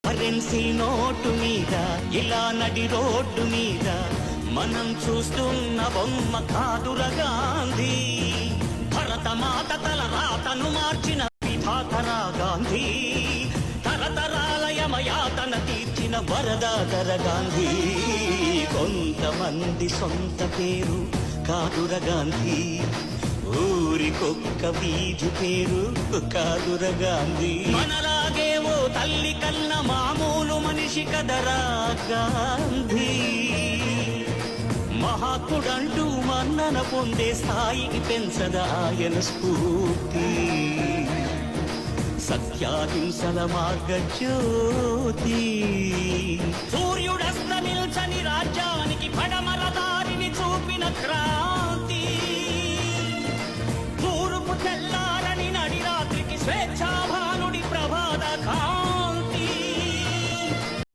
Currency note మీద ఇలా నడి రోడ్డు మీద మనం చూస్తున్న బొమ్మ కాదురా గాంధీ. భరతమాత తల రాతను మార్చిన విధాతరా గాంధీ. తరతరాల యమయాతన తీర్చిన వరదాతర గాంధీ. కొంతమంది సొంత పేరు కాదురా గాంధీ. ఊరికొక్క వీధి పేరు కాదురా గాంధీ. మనలాగే ఓ తల్లి కన్న మామూలు మనిషి కదరా గాంధీ. మహాత్ముడంటూ మన్నన పొందే స్థాయికి పెంచదా ఆయన స్ఫూర్తి. సత్యాహింసల మార్గజ్యోతి.